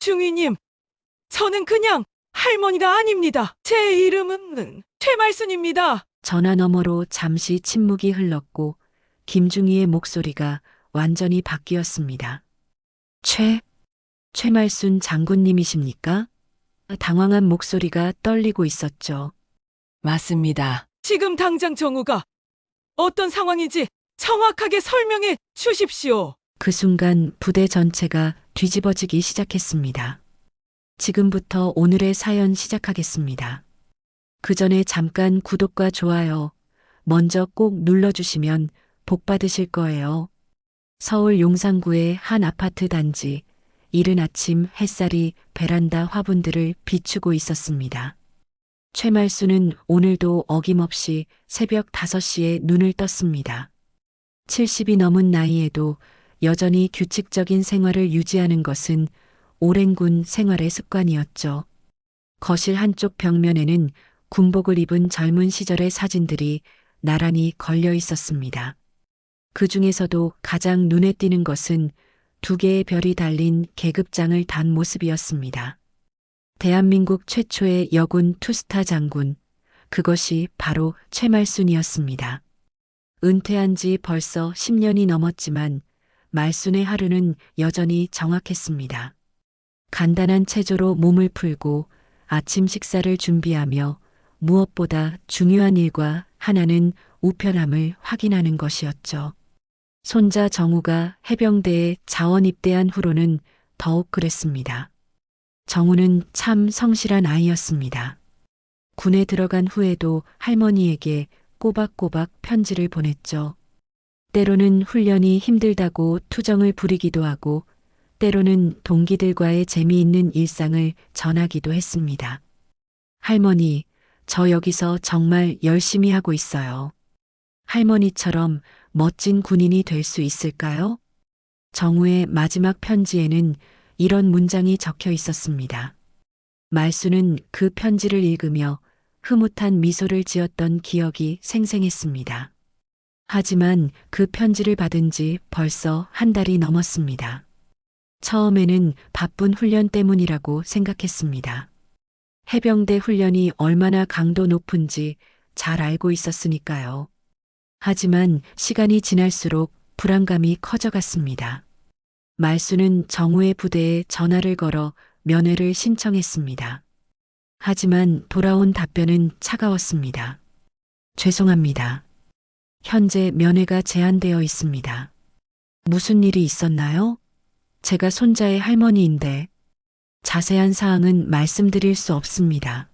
중위님, 저는 그냥 할머니가 아닙니다. 제 이름은 최말순입니다. 전화 너머로 잠시 침묵이 흘렀고 김중희의 목소리가 완전히 바뀌었습니다. 최말순 장군님이십니까? 당황한 목소리가 떨리고 있었죠. 맞습니다. 지금 당장 정우가 어떤 상황인지 정확하게 설명해 주십시오. 그 순간 부대 전체가 뒤집어지기 시작했습니다. 지금부터 오늘의 사연 시작하겠습니다. 그 전에 잠깐 구독과 좋아요 먼저 꼭 눌러주시면 복 받으실 거예요. 서울 용산구의 한 아파트 단지. 이른 아침 햇살이 베란다 화분들을 비추고 있었습니다. 최말수는 오늘도 어김없이 새벽 5시에 눈을 떴습니다. 70이 넘은 나이에도 여전히 규칙적인 생활을 유지하는 것은 오랜 군 생활의 습관이었죠. 거실 한쪽 벽면에는 군복을 입은 젊은 시절의 사진들이 나란히 걸려 있었습니다. 그 중에서도 가장 눈에 띄는 것은 2개의 별이 달린 계급장을 단 모습이었습니다. 대한민국 최초의 여군 투스타 장군, 그것이 바로 최말순이었습니다. 은퇴한 지 벌써 10년이 넘었지만 말순의 하루는 여전히 정확했습니다. 간단한 체조로 몸을 풀고 아침 식사를 준비하며 무엇보다 중요한 일과 하나는 우편함을 확인하는 것이었죠. 손자 정우가 해병대에 자원 입대한 후로는 더욱 그랬습니다. 정우는 참 성실한 아이였습니다. 군에 들어간 후에도 할머니에게 꼬박꼬박 편지를 보냈죠. 때로는 훈련이 힘들다고 투정을 부리기도 하고 때로는 동기들과의 재미있는 일상을 전하기도 했습니다. 할머니, 저 여기서 정말 열심히 하고 있어요. 할머니처럼 멋진 군인이 될 수 있을까요? 정우의 마지막 편지에는 이런 문장이 적혀 있었습니다. 말수는 그 편지를 읽으며 흐뭇한 미소를 지었던 기억이 생생했습니다. 하지만 그 편지를 받은 지 벌써 한 달이 넘었습니다. 처음에는 바쁜 훈련 때문이라고 생각했습니다. 해병대 훈련이 얼마나 강도 높은지 잘 알고 있었으니까요. 하지만 시간이 지날수록 불안감이 커져갔습니다. 말수는 정우의 부대에 전화를 걸어 면회를 신청했습니다. 하지만 돌아온 답변은 차가웠습니다. 죄송합니다. 현재 면회가 제한되어 있습니다. 무슨 일이 있었나요? 제가 손자의 할머니인데 자세한 사항은 말씀드릴 수 없습니다.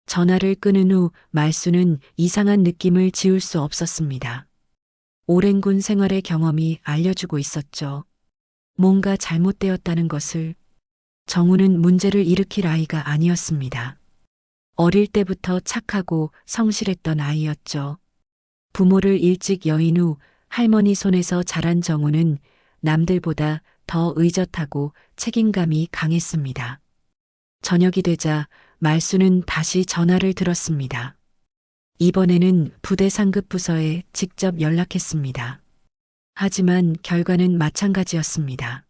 전화를 끊은 후 말수는 이상한 느낌을 지울 수 없었습니다. 오랜 군 생활의 경험이 알려주고 있었죠. 뭔가 잘못되었다는 것을. 정우는 문제를 일으킬 아이가 아니었습니다. 어릴 때부터 착하고 성실했던 아이였죠. 부모를 일찍 여인 후 할머니 손에서 자란 정우는 남들보다 더 의젓하고 책임감이 강했습니다. 저녁이 되자 말수는 다시 전화를 들었습니다. 이번에는 부대 상급 부서에 직접 연락했습니다. 하지만 결과는 마찬가지였습니다.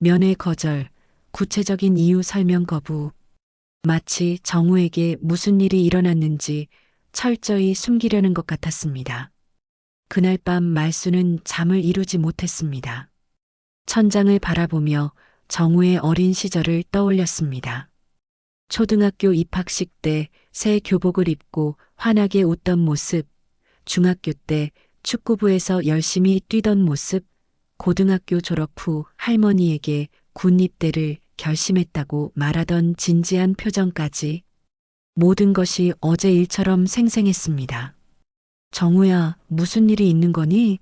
면회 거절, 구체적인 이유 설명 거부. 마치 정우에게 무슨 일이 일어났는지 철저히 숨기려는 것 같았습니다. 그날 밤 말수는 잠을 이루지 못했습니다. 천장을 바라보며 정우의 어린 시절을 떠올렸습니다. 초등학교 입학식 때 새 교복을 입고 환하게 웃던 모습, 중학교 때 축구부에서 열심히 뛰던 모습, 고등학교 졸업 후 할머니에게 군 입대를 결심했다고 말하던 진지한 표정까지 모든 것이 어제 일처럼 생생했습니다. 정우야, 무슨 일이 있는 거니?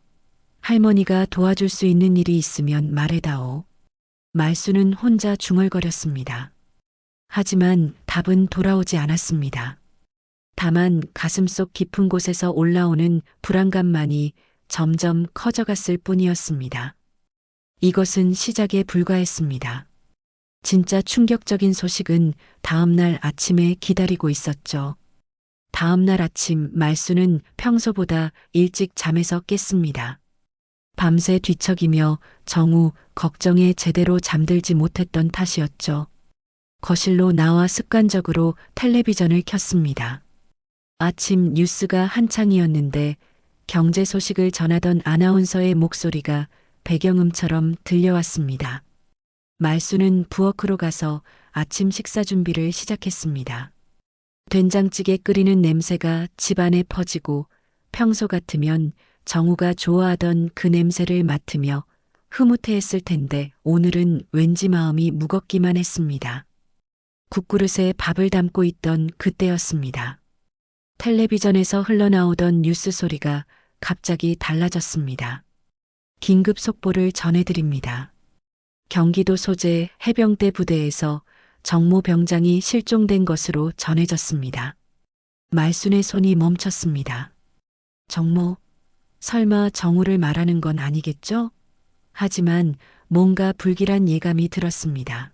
할머니가 도와줄 수 있는 일이 있으면 말해다오. 말수는 혼자 중얼거렸습니다. 하지만 답은 돌아오지 않았습니다. 다만 가슴속 깊은 곳에서 올라오는 불안감만이 점점 커져갔을 뿐이었습니다. 이것은 시작에 불과했습니다. 진짜 충격적인 소식은 다음 날 아침에 기다리고 있었죠. 다음 날 아침 말수는 평소보다 일찍 잠에서 깼습니다. 밤새 뒤척이며 정우 걱정에 제대로 잠들지 못했던 탓이었죠. 거실로 나와 습관적으로 텔레비전을 켰습니다. 아침 뉴스가 한창이었는데 경제 소식을 전하던 아나운서의 목소리가 배경음처럼 들려왔습니다. 말수는 부엌으로 가서 아침 식사 준비를 시작했습니다. 된장찌개 끓이는 냄새가 집안에 퍼지고 평소 같으면 정우가 좋아하던 그 냄새를 맡으며 흐뭇해했을 텐데 오늘은 왠지 마음이 무겁기만 했습니다. 국그릇에 밥을 담고 있던 그때였습니다. 텔레비전에서 흘러나오던 뉴스 소리가 갑자기 달라졌습니다. 긴급 속보를 전해드립니다. 경기도 소재 해병대 부대에서 정모 병장이 실종된 것으로 전해졌습니다. 말순의 손이 멈췄습니다. 정모, 설마 정우를 말하는 건 아니겠죠? 하지만 뭔가 불길한 예감이 들었습니다.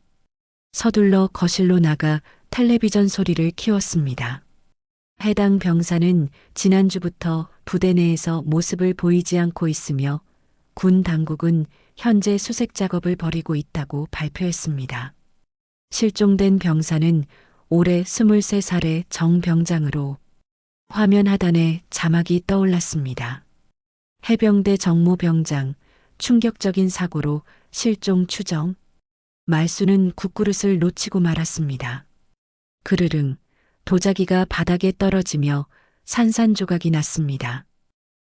서둘러 거실로 나가 텔레비전 소리를 키웠습니다. 해당 병사는 지난주부터 부대 내에서 모습을 보이지 않고 있으며 군 당국은 현재 수색 작업을 벌이고 있다고 발표했습니다. 실종된 병사는 올해 23살의 정 병장으로 화면 하단에 자막이 떠올랐습니다. 해병대 정모 병장, 충격적인 사고로 실종 추정. 말수는 국그릇을 놓치고 말았습니다. 그르릉, 도자기가 바닥에 떨어지며 산산조각이 났습니다.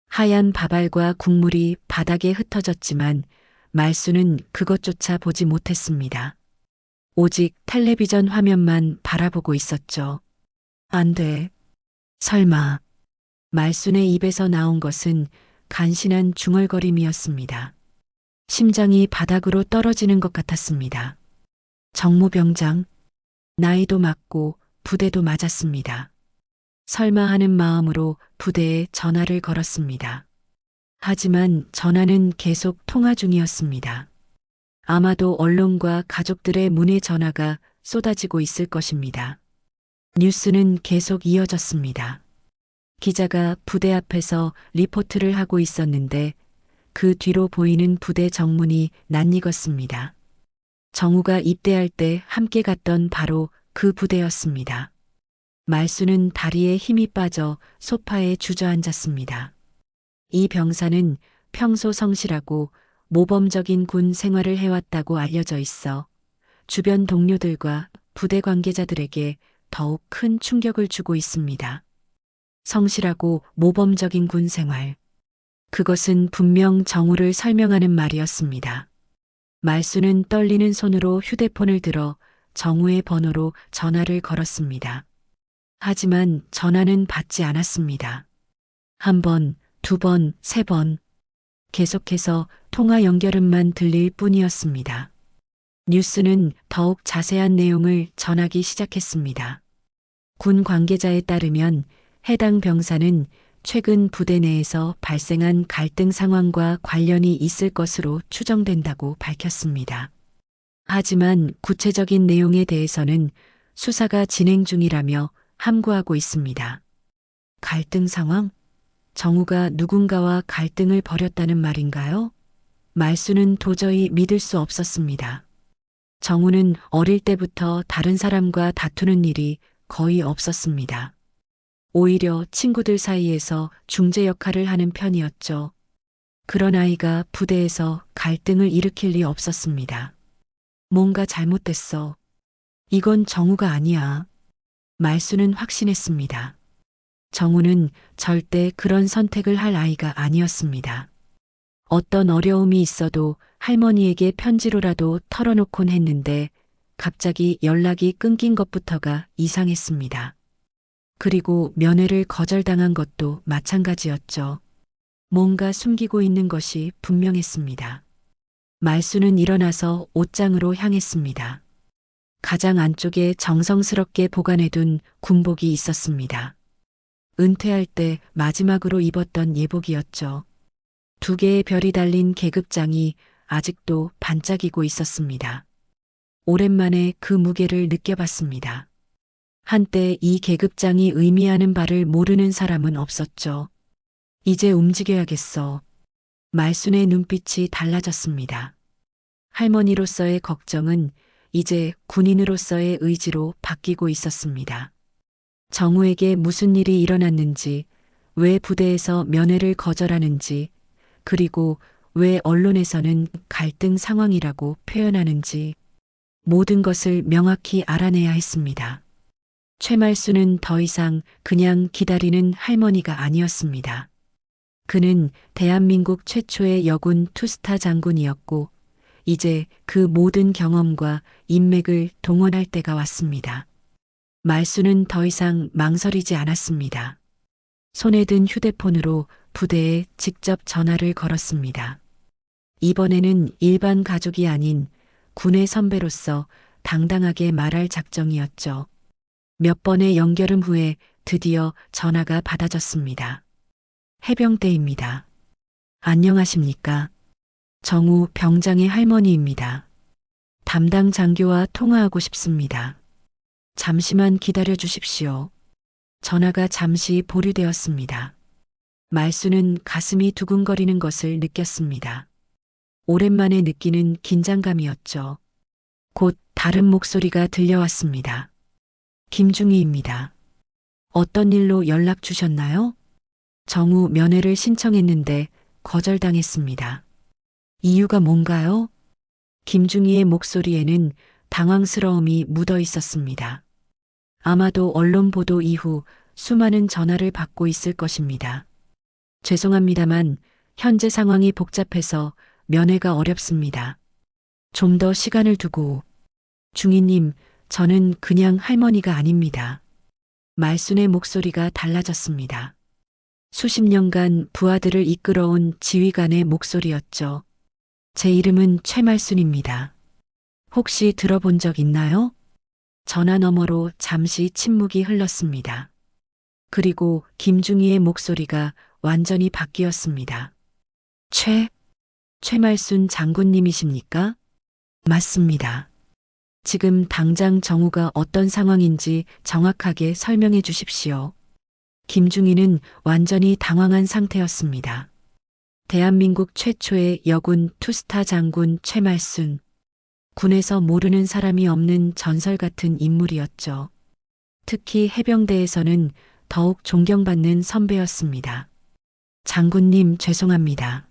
하얀 밥알과 국물이 바닥에 흩어졌지만 말수는 그것조차 보지 못했습니다. 오직 텔레비전 화면만 바라보고 있었죠. 안 돼. 설마. 말순의 입에서 나온 것은 간신한 중얼거림이었습니다. 심장이 바닥으로 떨어지는 것 같았습니다. 정모병장, 나이도 맞고 부대도 맞았습니다. 설마 하는 마음으로 부대에 전화를 걸었습니다. 하지만 전화는 계속 통화 중이었습니다. 아마도 언론과 가족들의 문의 전화가 쏟아지고 있을 것입니다. 뉴스는 계속 이어졌습니다. 기자가 부대 앞에서 리포트를 하고 있었는데 그 뒤로 보이는 부대 정문이 낯익었습니다. 정우가 입대할 때 함께 갔던 바로 그 부대였습니다. 말수는 다리에 힘이 빠져 소파에 주저앉았습니다. 이 병사는 평소 성실하고 모범적인 군 생활을 해왔다고 알려져 있어 주변 동료들과 부대 관계자들에게 더욱 큰 충격을 주고 있습니다. 성실하고 모범적인 군 생활. 그것은 분명 정우를 설명하는 말이었습니다. 말수는 떨리는 손으로 휴대폰을 들어 정우의 번호로 전화를 걸었습니다. 하지만 전화는 받지 않았습니다. 한 번, 두 번, 세 번. 계속해서 통화 연결음만 들릴 뿐이었습니다. 뉴스는 더욱 자세한 내용을 전하기 시작했습니다. 군 관계자에 따르면 해당 병사는 최근 부대 내에서 발생한 갈등 상황과 관련이 있을 것으로 추정된다고 밝혔습니다. 하지만 구체적인 내용에 대해서는 수사가 진행 중이라며 함구하고 있습니다. 갈등 상황? 정우가 누군가와 갈등을 벌였다는 말인가요? 말수는 도저히 믿을 수 없었습니다. 정우는 어릴 때부터 다른 사람과 다투는 일이 거의 없었습니다. 오히려 친구들 사이에서 중재 역할을 하는 편이었죠. 그런 아이가 부대에서 갈등을 일으킬 리 없었습니다. 뭔가 잘못됐어. 이건 정우가 아니야. 말수는 확신했습니다. 정우는 절대 그런 선택을 할 아이가 아니었습니다. 어떤 어려움이 있어도 할머니에게 편지로라도 털어놓곤 했는데 갑자기 연락이 끊긴 것부터가 이상했습니다. 그리고 면회를 거절당한 것도 마찬가지였죠. 뭔가 숨기고 있는 것이 분명했습니다. 말수는 일어나서 옷장으로 향했습니다. 가장 안쪽에 정성스럽게 보관해둔 군복이 있었습니다. 은퇴할 때 마지막으로 입었던 예복이었죠. 2개의 별이 달린 계급장이 아직도 반짝이고 있었습니다. 오랜만에 그 무게를 느껴봤습니다. 한때 이 계급장이 의미하는 바를 모르는 사람은 없었죠. 이제 움직여야겠어. 말순의 눈빛이 달라졌습니다. 할머니로서의 걱정은 이제 군인으로서의 의지로 바뀌고 있었습니다. 정우에게 무슨 일이 일어났는지, 왜 부대에서 면회를 거절하는지, 그리고 왜 언론에서는 갈등 상황이라고 표현하는지 모든 것을 명확히 알아내야 했습니다. 최말수는 더 이상 그냥 기다리는 할머니가 아니었습니다. 그는 대한민국 최초의 여군 투스타 장군이었고, 이제 그 모든 경험과 인맥을 동원할 때가 왔습니다. 말수는 더 이상 망설이지 않았습니다. 손에 든 휴대폰으로 부대에 직접 전화를 걸었습니다. 이번에는 일반 가족이 아닌 군의 선배로서 당당하게 말할 작정이었죠. 몇 번의 연결음 후에 드디어 전화가 받아졌습니다. 해병대입니다. 안녕하십니까? 정우 병장의 할머니입니다. 담당 장교와 통화하고 싶습니다. 잠시만 기다려 주십시오. 전화가 잠시 보류되었습니다. 말수는 가슴이 두근거리는 것을 느꼈습니다. 오랜만에 느끼는 긴장감이었죠. 곧 다른 목소리가 들려왔습니다. 김중희입니다. 어떤 일로 연락 주셨나요? 정우 면회를 신청했는데 거절당했습니다. 이유가 뭔가요? 김중희의 목소리에는 당황스러움이 묻어 있었습니다. 아마도 언론 보도 이후 수많은 전화를 받고 있을 것입니다. 죄송합니다만 현재 상황이 복잡해서 면회가 어렵습니다. 좀 더 시간을 두고. 중희님, 저는 그냥 할머니가 아닙니다. 말순의 목소리가 달라졌습니다. 수십 년간 부하들을 이끌어온 지휘관의 목소리였죠. 제 이름은 최말순입니다. 혹시 들어본 적 있나요? 전화 너머로 잠시 침묵이 흘렀습니다. 그리고 김중희의 목소리가 완전히 바뀌었습니다. 최말순 장군님이십니까? 맞습니다. 지금 당장 정우가 어떤 상황인지 정확하게 설명해 주십시오. 김중희는 완전히 당황한 상태였습니다. 대한민국 최초의 여군 투스타 장군 최말순. 군에서 모르는 사람이 없는 전설 같은 인물이었죠. 특히 해병대에서는 더욱 존경받는 선배였습니다. 장군님, 죄송합니다.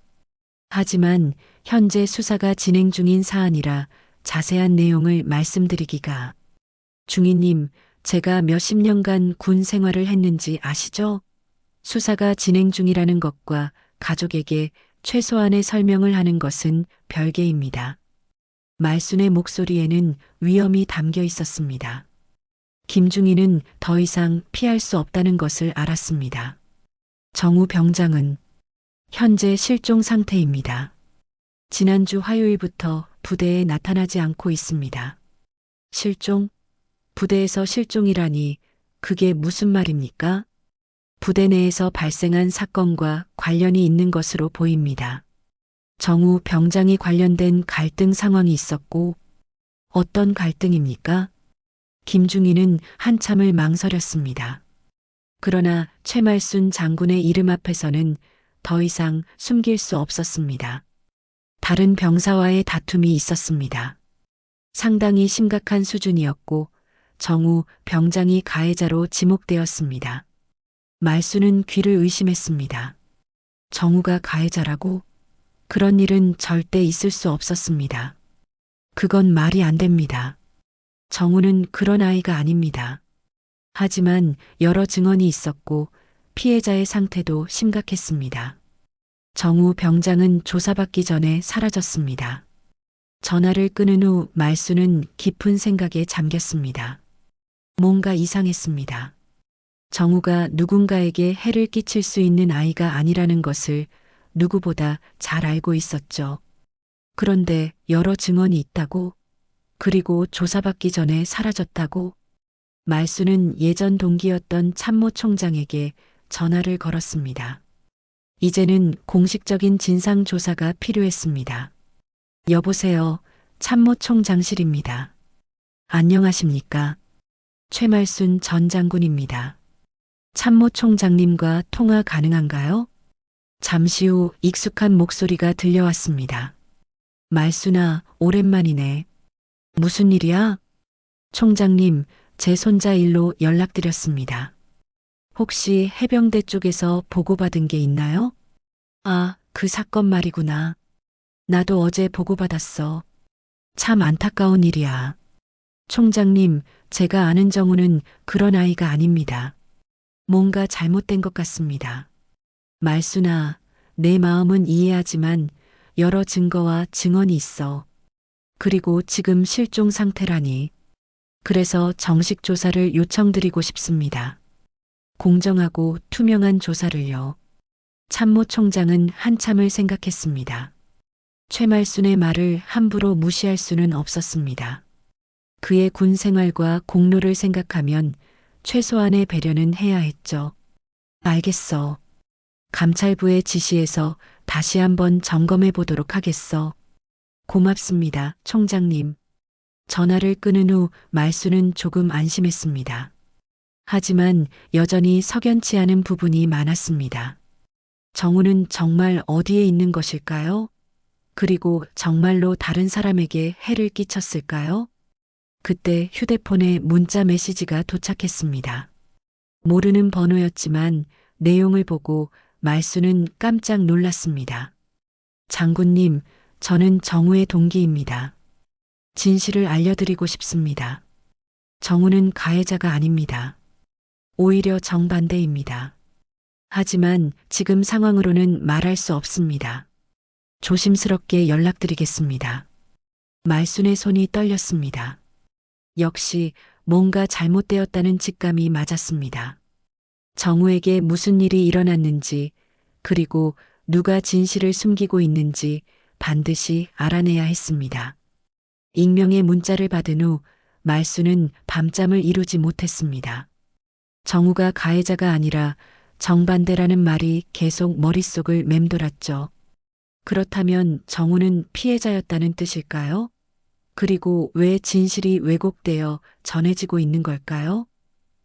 하지만 현재 수사가 진행 중인 사안이라 자세한 내용을 말씀드리기가. 중희님, 제가 몇십 년간 군 생활을 했는지 아시죠? 수사가 진행 중이라는 것과 가족에게 최소한의 설명을 하는 것은 별개입니다. 말순의 목소리에는 위험이 담겨 있었습니다. 김중희는 더 이상 피할 수 없다는 것을 알았습니다. 정우 병장은 현재 실종 상태입니다. 지난주 화요일부터 부대에 나타나지 않고 있습니다. 실종? 부대에서 실종이라니 그게 무슨 말입니까? 부대 내에서 발생한 사건과 관련이 있는 것으로 보입니다. 정우 병장이 관련된 갈등 상황이 있었고, 어떤 갈등입니까? 김중희는 한참을 망설였습니다. 그러나 최말순 장군의 이름 앞에서는 더 이상 숨길 수 없었습니다. 다른 병사와의 다툼이 있었습니다. 상당히 심각한 수준이었고 정우 병장이 가해자로 지목되었습니다. 말수는 귀를 의심했습니다. 정우가 가해자라고? 그런 일은 절대 있을 수 없었습니다. 그건 말이 안 됩니다. 정우는 그런 아이가 아닙니다. 하지만 여러 증언이 있었고 피해자의 상태도 심각했습니다. 정우 병장은 조사받기 전에 사라졌습니다. 전화를 끊은 후 말수는 깊은 생각에 잠겼습니다. 뭔가 이상했습니다. 정우가 누군가에게 해를 끼칠 수 있는 아이가 아니라는 것을 누구보다 잘 알고 있었죠. 그런데 여러 증언이 있다고? 그리고 조사받기 전에 사라졌다고? 말수는 예전 동기였던 참모총장에게 전화를 걸었습니다. 이제는 공식적인 진상조사가 필요했습니다. 여보세요, 참모총장실입니다. 안녕하십니까? 최말순 전 장군입니다. 참모총장님과 통화 가능한가요? 잠시 후 익숙한 목소리가 들려왔습니다. 말순아, 오랜만이네. 무슨 일이야? 총장님, 제 손자 일로 연락드렸습니다. 혹시 해병대 쪽에서 보고받은 게 있나요? 아, 그 사건 말이구나. 나도 어제 보고받았어. 참 안타까운 일이야. 총장님, 제가 아는 정우는 그런 아이가 아닙니다. 뭔가 잘못된 것 같습니다. 말순아, 내 마음은 이해하지만 여러 증거와 증언이 있어. 그리고 지금 실종 상태라니. 그래서 정식 조사를 요청드리고 싶습니다. 공정하고 투명한 조사를요. 참모총장은 한참을 생각했습니다. 최말순의 말을 함부로 무시할 수는 없었습니다. 그의 군 생활과 공로를 생각하면 최소한의 배려는 해야 했죠. 알겠어. 감찰부의 지시에서 다시 한번 점검해 보도록 하겠어. 고맙습니다, 총장님. 전화를 끊은 후 말수는 조금 안심했습니다. 하지만 여전히 석연치 않은 부분이 많았습니다. 정우는 정말 어디에 있는 것일까요? 그리고 정말로 다른 사람에게 해를 끼쳤을까요? 그때 휴대폰에 문자 메시지가 도착했습니다. 모르는 번호였지만 내용을 보고 말수는 깜짝 놀랐습니다. 장군님, 저는 정우의 동기입니다. 진실을 알려드리고 싶습니다. 정우는 가해자가 아닙니다. 오히려 정반대입니다. 하지만 지금 상황으로는 말할 수 없습니다. 조심스럽게 연락드리겠습니다. 말순의 손이 떨렸습니다. 역시 뭔가 잘못되었다는 직감이 맞았습니다. 정우에게 무슨 일이 일어났는지, 그리고 누가 진실을 숨기고 있는지 반드시 알아내야 했습니다. 익명의 문자를 받은 후 말수는 밤잠을 이루지 못했습니다. 정우가 가해자가 아니라 정반대라는 말이 계속 머릿속을 맴돌았죠. 그렇다면 정우는 피해자였다는 뜻일까요? 그리고 왜 진실이 왜곡되어 전해지고 있는 걸까요?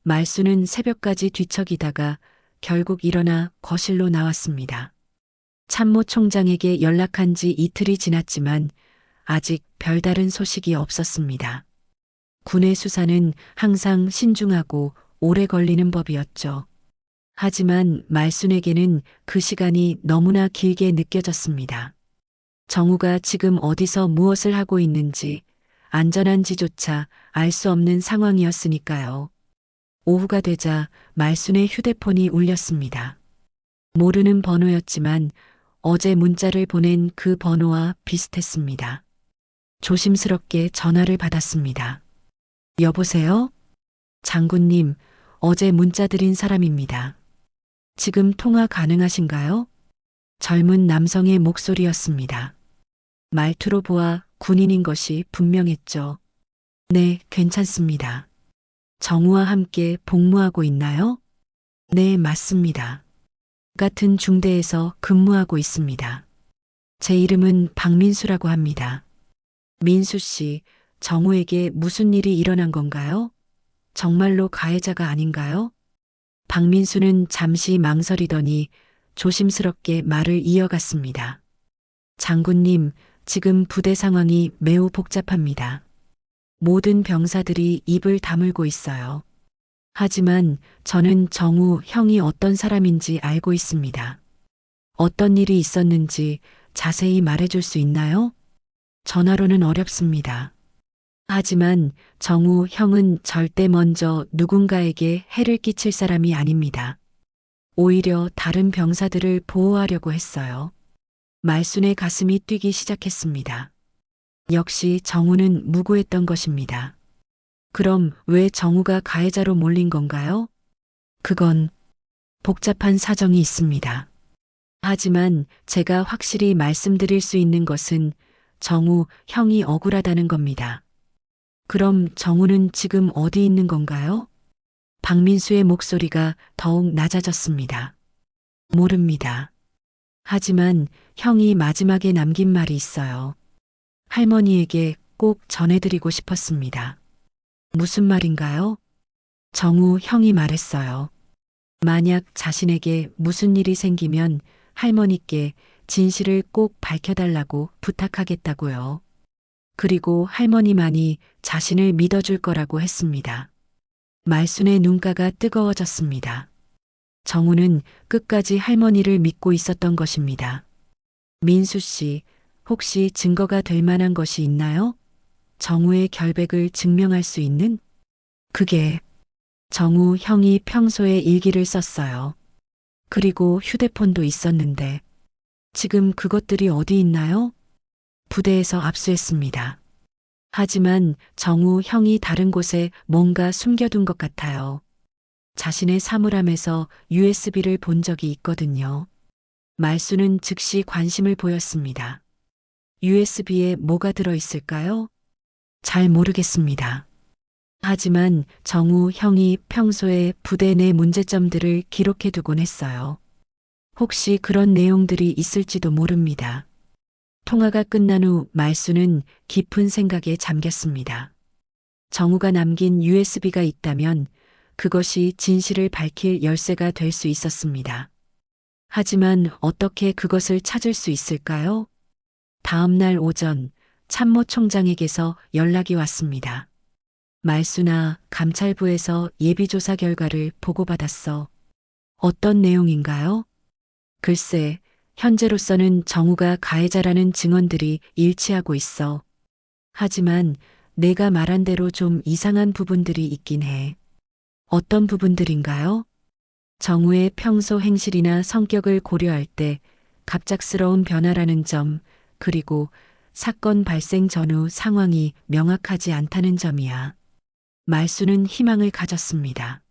말수는 새벽까지 뒤척이다가 결국 일어나 거실로 나왔습니다. 참모총장에게 연락한 지 이틀이 지났지만 아직 별다른 소식이 없었습니다. 군의 수사는 항상 신중하고 오래 걸리는 법이었죠. 하지만 말순에게는 그 시간이 너무나 길게 느껴졌습니다. 정우가 지금 어디서 무엇을 하고 있는지 안전한지조차 알 수 없는 상황이었으니까요. 오후가 되자 말순의 휴대폰이 울렸습니다. 모르는 번호였지만 어제 문자를 보낸 그 번호와 비슷했습니다. 조심스럽게 전화를 받았습니다. 여보세요? 장군님, 어제 문자 드린 사람입니다. 지금 통화 가능하신가요? 젊은 남성의 목소리였습니다. 말투로 보아 군인인 것이 분명했죠. 네, 괜찮습니다. 정우와 함께 복무하고 있나요? 네, 맞습니다. 같은 중대에서 근무하고 있습니다. 제 이름은 박민수라고 합니다. 민수 씨, 정우에게 무슨 일이 일어난 건가요? 정말로 가해자가 아닌가요? 박민수는 잠시 망설이더니 조심스럽게 말을 이어갔습니다. 장군님, 지금 부대 상황이 매우 복잡합니다. 모든 병사들이 입을 다물고 있어요. 하지만 저는 정우 형이 어떤 사람인지 알고 있습니다. 어떤 일이 있었는지 자세히 말해줄 수 있나요? 전화로는 어렵습니다. 하지만 정우 형은 절대 먼저 누군가에게 해를 끼칠 사람이 아닙니다. 오히려 다른 병사들을 보호하려고 했어요. 말순의 가슴이 뛰기 시작했습니다. 역시 정우는 무고했던 것입니다. 그럼 왜 정우가 가해자로 몰린 건가요? 그건 복잡한 사정이 있습니다. 하지만 제가 확실히 말씀드릴 수 있는 것은 정우 형이 억울하다는 겁니다. 그럼 정우는 지금 어디 있는 건가요? 박민수의 목소리가 더욱 낮아졌습니다. 모릅니다. 하지만 형이 마지막에 남긴 말이 있어요. 할머니에게 꼭 전해드리고 싶었습니다. 무슨 말인가요? 정우 형이 말했어요. 만약 자신에게 무슨 일이 생기면 할머니께 진실을 꼭 밝혀달라고 부탁하겠다고요. 그리고 할머니만이 자신을 믿어줄 거라고 했습니다. 말순의 눈가가 뜨거워졌습니다. 정우는 끝까지 할머니를 믿고 있었던 것입니다. 민수 씨, 혹시 증거가 될 만한 것이 있나요? 정우의 결백을 증명할 수 있는? 그게 정우 형이 평소에 일기를 썼어요. 그리고 휴대폰도 있었는데 지금 그것들이 어디 있나요? 부대에서 압수했습니다. 하지만 정우 형이 다른 곳에 뭔가 숨겨둔 것 같아요. 자신의 사물함에서 USB를 본 적이 있거든요. 말수는 즉시 관심을 보였습니다. USB에 뭐가 들어있을까요? 잘 모르겠습니다. 하지만 정우 형이 평소에 부대 내 문제점들을 기록해두곤 했어요. 혹시 그런 내용들이 있을지도 모릅니다. 통화가 끝난 후 말수는 깊은 생각에 잠겼습니다. 정우가 남긴 USB가 있다면 그것이 진실을 밝힐 열쇠가 될 수 있었습니다. 하지만 어떻게 그것을 찾을 수 있을까요? 다음 날 오전 참모총장에게서 연락이 왔습니다. 말수나 감찰부에서 예비조사 결과를 보고받았어. 어떤 내용인가요? 글쎄, 현재로서는 정우가 가해자라는 증언들이 일치하고 있어. 하지만 내가 말한 대로 좀 이상한 부분들이 있긴 해. 어떤 부분들인가요? 정우의 평소 행실이나 성격을 고려할 때 갑작스러운 변화라는 점, 그리고 사건 발생 전후 상황이 명확하지 않다는 점이야. 말수는 희망을 가졌습니다.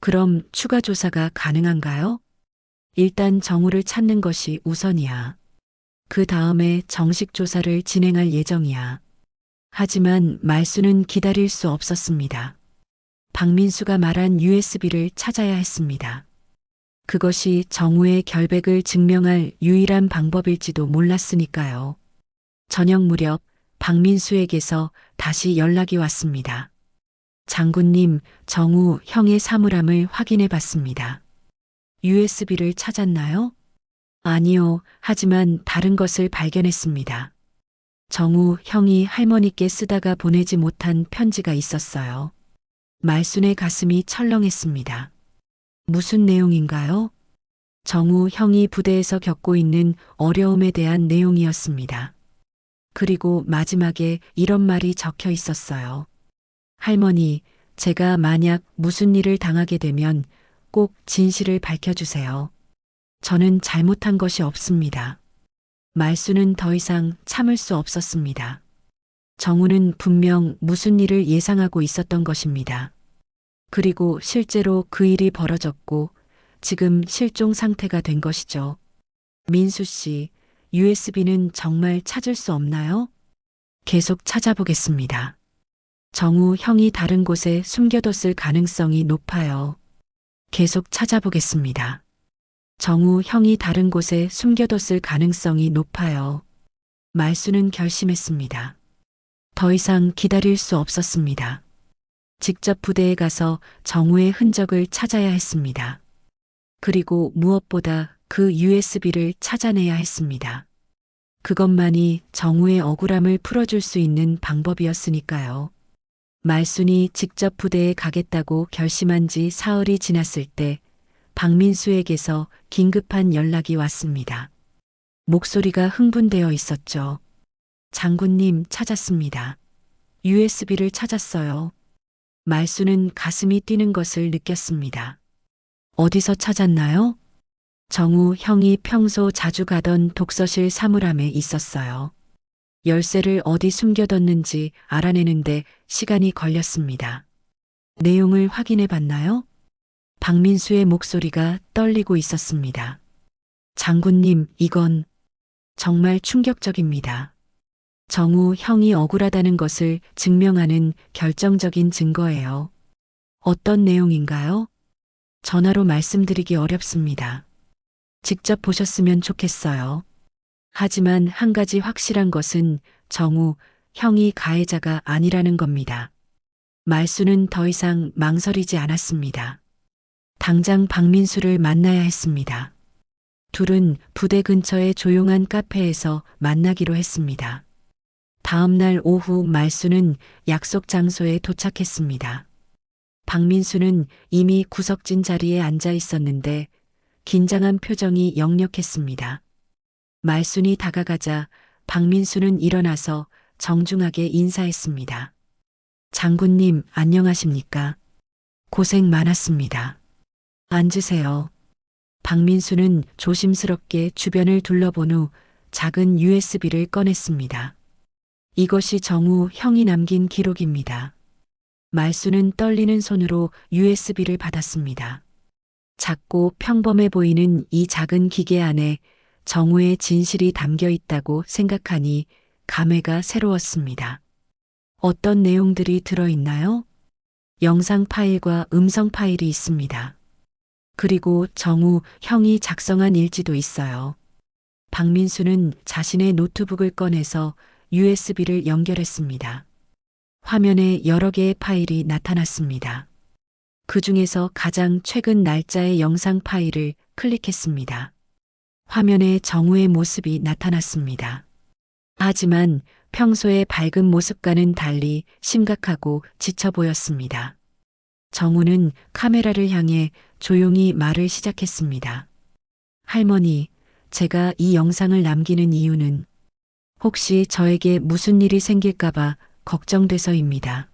그럼 추가 조사가 가능한가요? 일단 정우를 찾는 것이 우선이야. 그 다음에 정식 조사를 진행할 예정이야. 하지만 말수는 기다릴 수 없었습니다. 박민수가 말한 USB를 찾아야 했습니다. 그것이 정우의 결백을 증명할 유일한 방법일지도 몰랐으니까요. 저녁 무렵 박민수에게서 다시 연락이 왔습니다. 장군님, 정우 형의 사물함을 확인해 봤습니다. USB를 찾았나요? 아니요, 하지만 다른 것을 발견했습니다. 정우 형이 할머니께 쓰다가 보내지 못한 편지가 있었어요. 말순의 가슴이 철렁했습니다. 무슨 내용인가요? 정우 형이 부대에서 겪고 있는 어려움에 대한 내용이었습니다. 그리고 마지막에 이런 말이 적혀 있었어요. 할머니, 제가 만약 무슨 일을 당하게 되면 꼭 진실을 밝혀주세요. 저는 잘못한 것이 없습니다. 말수는 더 이상 참을 수 없었습니다. 정우는 분명 무슨 일을 예상하고 있었던 것입니다. 그리고 실제로 그 일이 벌어졌고 지금 실종 상태가 된 것이죠. 민수 씨, USB는 정말 찾을 수 없나요? 계속 찾아보겠습니다. 정우 형이 다른 곳에 숨겨뒀을 가능성이 높아요. 계속 찾아보겠습니다. 정우 형이 다른 곳에 숨겨뒀을 가능성이 높아요. 말수는 결심했습니다. 더 이상 기다릴 수 없었습니다. 직접 부대에 가서 정우의 흔적을 찾아야 했습니다. 그리고 무엇보다 그 USB를 찾아내야 했습니다. 그것만이 정우의 억울함을 풀어줄 수 있는 방법이었으니까요. 말순이 직접 부대에 가겠다고 결심한 지 사흘이 지났을 때 박민수에게서 긴급한 연락이 왔습니다. 목소리가 흥분되어 있었죠. 장군님, 찾았습니다. USB를 찾았어요. 말수는 가슴이 뛰는 것을 느꼈습니다. 어디서 찾았나요? 정우 형이 평소 자주 가던 독서실 사물함에 있었어요. 열쇠를 어디 숨겨뒀는지 알아내는데 시간이 걸렸습니다. 내용을 확인해 봤나요? 박민수의 목소리가 떨리고 있었습니다. 장군님, 이건 정말 충격적입니다. 정우 형이 억울하다는 것을 증명하는 결정적인 증거예요. 어떤 내용인가요? 전화로 말씀드리기 어렵습니다. 직접 보셨으면 좋겠어요. 하지만 한 가지 확실한 것은 정우 형이 가해자가 아니라는 겁니다. 말수는 더 이상 망설이지 않았습니다. 당장 박민수를 만나야 했습니다. 둘은 부대 근처의 조용한 카페에서 만나기로 했습니다. 다음 날 오후 말수는 약속 장소에 도착했습니다. 박민수는 이미 구석진 자리에 앉아 있었는데 긴장한 표정이 역력했습니다. 말순이 다가가자 박민수는 일어나서 정중하게 인사했습니다. 장군님, 안녕하십니까? 고생 많았습니다. 앉으세요. 박민수는 조심스럽게 주변을 둘러본 후 작은 USB를 꺼냈습니다. 이것이 정우 형이 남긴 기록입니다. 말수는 떨리는 손으로 USB를 받았습니다. 작고 평범해 보이는 이 작은 기계 안에 정우의 진실이 담겨 있다고 생각하니 감회가 새로웠습니다. 어떤 내용들이 들어있나요? 영상 파일과 음성 파일이 있습니다. 그리고 정우 형이 작성한 일지도 있어요. 박민수는 자신의 노트북을 꺼내서 USB를 연결했습니다. 화면에 여러 개의 파일이 나타났습니다. 그 중에서 가장 최근 날짜의 영상 파일을 클릭했습니다. 화면에 정우의 모습이 나타났습니다. 하지만 평소의 밝은 모습과는 달리 심각하고 지쳐 보였습니다. 정우는 카메라를 향해 조용히 말을 시작했습니다. 할머니, 제가 이 영상을 남기는 이유는 혹시 저에게 무슨 일이 생길까봐 걱정돼서입니다.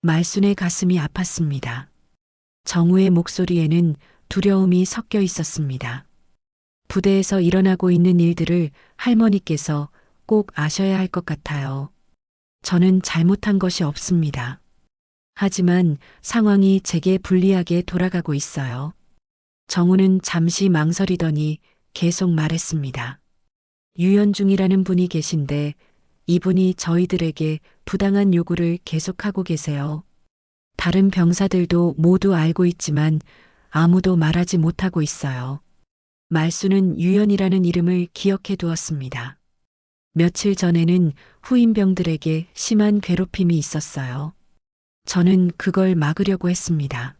말순의 가슴이 아팠습니다. 정우의 목소리에는 두려움이 섞여 있었습니다. 부대에서 일어나고 있는 일들을 할머니께서 꼭 아셔야 할 것 같아요. 저는 잘못한 것이 없습니다. 하지만 상황이 제게 불리하게 돌아가고 있어요. 정우는 잠시 망설이더니 계속 말했습니다. 유연중이라는 분이 계신데 이분이 저희들에게 부당한 요구를 계속하고 계세요. 다른 병사들도 모두 알고 있지만 아무도 말하지 못하고 있어요. 말수는 유연이라는 이름을 기억해 두었습니다. 며칠 전에는 후임병들에게 심한 괴롭힘이 있었어요. 저는 그걸 막으려고 했습니다.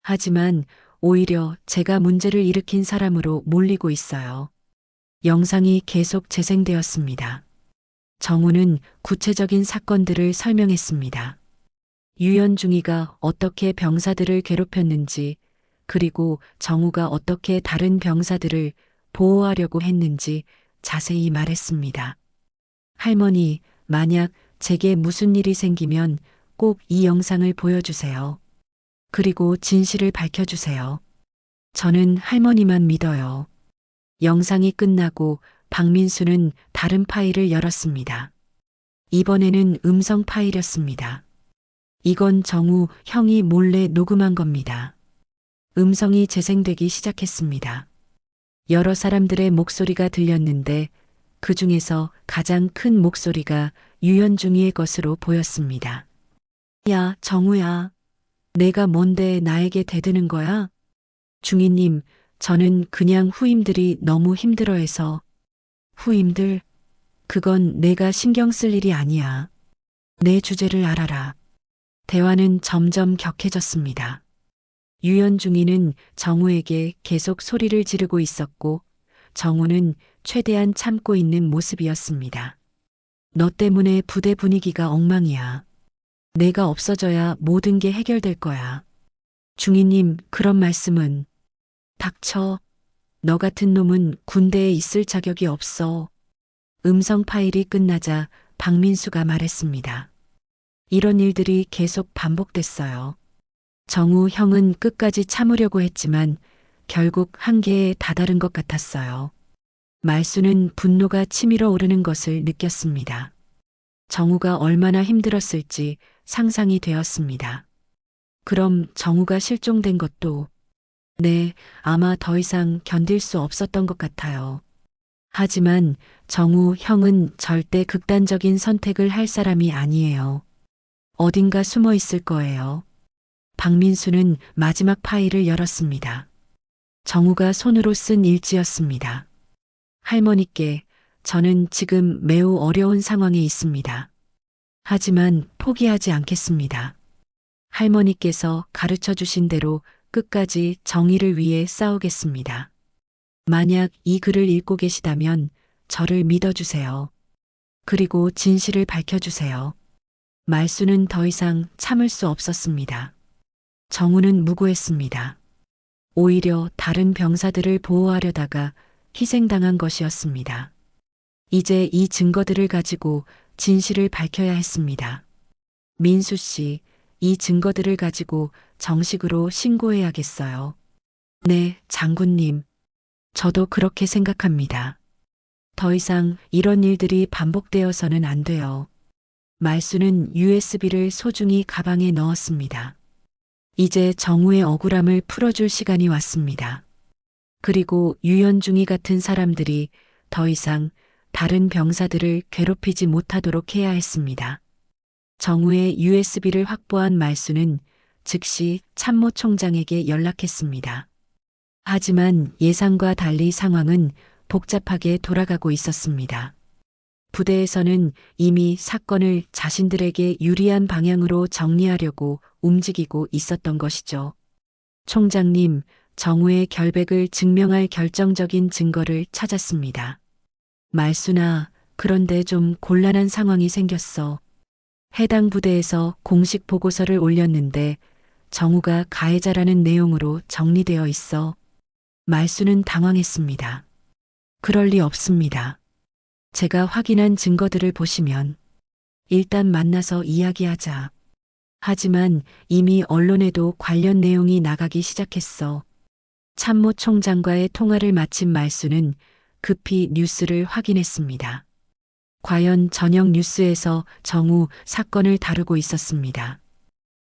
하지만 오히려 제가 문제를 일으킨 사람으로 몰리고 있어요. 영상이 계속 재생되었습니다. 정우는 구체적인 사건들을 설명했습니다. 유연중이가 어떻게 병사들을 괴롭혔는지, 그리고 정우가 어떻게 다른 병사들을 보호하려고 했는지 자세히 말했습니다. 할머니, 만약 제게 무슨 일이 생기면 꼭 이 영상을 보여주세요. 그리고 진실을 밝혀주세요. 저는 할머니만 믿어요. 영상이 끝나고 박민수는 다른 파일을 열었습니다. 이번에는 음성 파일이었습니다. 이건 정우 형이 몰래 녹음한 겁니다. 음성이 재생되기 시작했습니다. 여러 사람들의 목소리가 들렸는데 그 중에서 가장 큰 목소리가 유연중이의 것으로 보였습니다. 야, 정우야. 내가 뭔데 나에게 대드는 거야? 중이님, 저는 그냥 후임들이 너무 힘들어해서. 후임들? 그건 내가 신경 쓸 일이 아니야. 내 주제를 알아라. 대화는 점점 격해졌습니다. 유연중이는 정우에게 계속 소리를 지르고 있었고 정우는 최대한 참고 있는 모습이었습니다. 너 때문에 부대 분위기가 엉망이야. 내가 없어져야 모든 게 해결될 거야. 중이님, 그런 말씀은. 닥쳐. 너 같은 놈은 군대에 있을 자격이 없어. 음성 파일이 끝나자 박민수가 말했습니다. 이런 일들이 계속 반복됐어요. 정우 형은 끝까지 참으려고 했지만 결국 한계에 다다른 것 같았어요. 말수는 분노가 치밀어 오르는 것을 느꼈습니다. 정우가 얼마나 힘들었을지 상상이 되었습니다. 그럼 정우가 실종된 것도, 네, 아마 더 이상 견딜 수 없었던 것 같아요. 하지만 정우 형은 절대 극단적인 선택을 할 사람이 아니에요. 어딘가 숨어 있을 거예요. 박민수는 마지막 파일을 열었습니다. 정우가 손으로 쓴 일지였습니다. 할머니께, 저는 지금 매우 어려운 상황에 있습니다. 하지만 포기하지 않겠습니다. 할머니께서 가르쳐 주신 대로 끝까지 정의를 위해 싸우겠습니다. 만약 이 글을 읽고 계시다면 저를 믿어주세요. 그리고 진실을 밝혀주세요. 말수는 더 이상 참을 수 없었습니다. 정우는 무고했습니다. 오히려 다른 병사들을 보호하려다가 희생당한 것이었습니다. 이제 이 증거들을 가지고 진실을 밝혀야 했습니다. 민수 씨, 이 증거들을 가지고 정식으로 신고해야겠어요. 네, 장군님. 저도 그렇게 생각합니다. 더 이상 이런 일들이 반복되어서는 안 돼요. 말수는 USB를 소중히 가방에 넣었습니다. 이제 정우의 억울함을 풀어줄 시간이 왔습니다. 그리고 유연중이 같은 사람들이 더 이상 다른 병사들을 괴롭히지 못하도록 해야 했습니다. 정우의 USB를 확보한 말수는 즉시 참모총장에게 연락했습니다. 하지만 예상과 달리 상황은 복잡하게 돌아가고 있었습니다. 부대에서는 이미 사건을 자신들에게 유리한 방향으로 정리하려고 움직이고 있었던 것이죠. 총장님, 정우의 결백을 증명할 결정적인 증거를 찾았습니다. 말수나, 그런데 좀 곤란한 상황이 생겼어. 해당 부대에서 공식 보고서를 올렸는데 정우가 가해자라는 내용으로 정리되어 있어. 말수는 당황했습니다. 그럴 리 없습니다. 제가 확인한 증거들을 보시면 일단 만나서 이야기하자. 하지만 이미 언론에도 관련 내용이 나가기 시작했어. 참모총장과의 통화를 마친 말수는 급히 뉴스를 확인했습니다. 과연 저녁 뉴스에서 정우 사건을 다루고 있었습니다.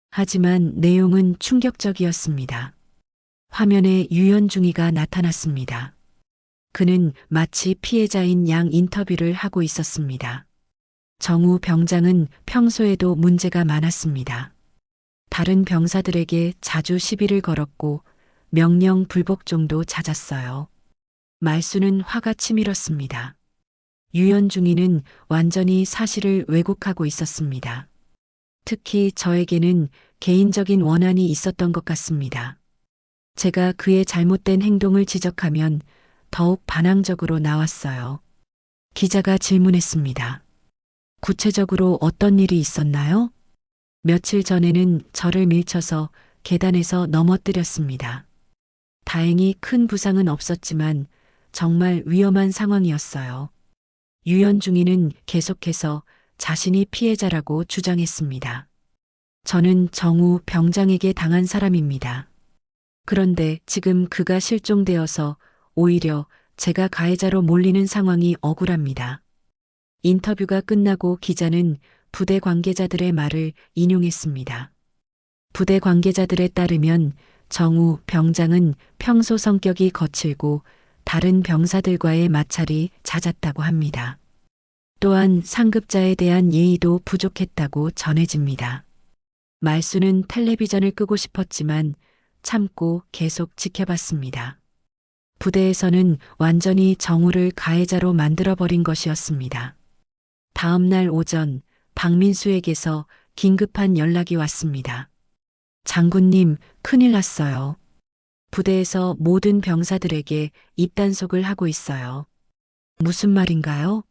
하지만 내용은 충격적이었습니다. 화면에 유연중이가 나타났습니다. 그는 마치 피해자인 양 인터뷰를 하고 있었습니다. 정우 병장은 평소에도 문제가 많았습니다. 다른 병사들에게 자주 시비를 걸었고 명령 불복종도 잦았어요. 말수는 화가 치밀었습니다. 유연중이는 완전히 사실을 왜곡하고 있었습니다. 특히 저에게는 개인적인 원한이 있었던 것 같습니다. 제가 그의 잘못된 행동을 지적하면 더욱 반항적으로 나왔어요. 기자가 질문했습니다. 구체적으로 어떤 일이 있었나요? 며칠 전에는 저를 밀쳐서 계단에서 넘어뜨렸습니다. 다행히 큰 부상은 없었지만 정말 위험한 상황이었어요. 유연중이는 계속해서 자신이 피해자라고 주장했습니다. 저는 정우 병장에게 당한 사람입니다. 그런데 지금 그가 실종되어서 오히려 제가 가해자로 몰리는 상황이 억울합니다. 인터뷰가 끝나고 기자는 부대 관계자들의 말을 인용했습니다. 부대 관계자들에 따르면 정우 병장은 평소 성격이 거칠고 다른 병사들과의 마찰이 잦았다고 합니다. 또한 상급자에 대한 예의도 부족했다고 전해집니다. 말수는 텔레비전을 끄고 싶었지만 참고 계속 지켜봤습니다. 부대에서는 완전히 정우를 가해자로 만들어버린 것이었습니다. 다음 날 오전 박민수에게서 긴급한 연락이 왔습니다. 장군님, 큰일 났어요. 부대에서 모든 병사들에게 입단속을 하고 있어요. 무슨 말인가요?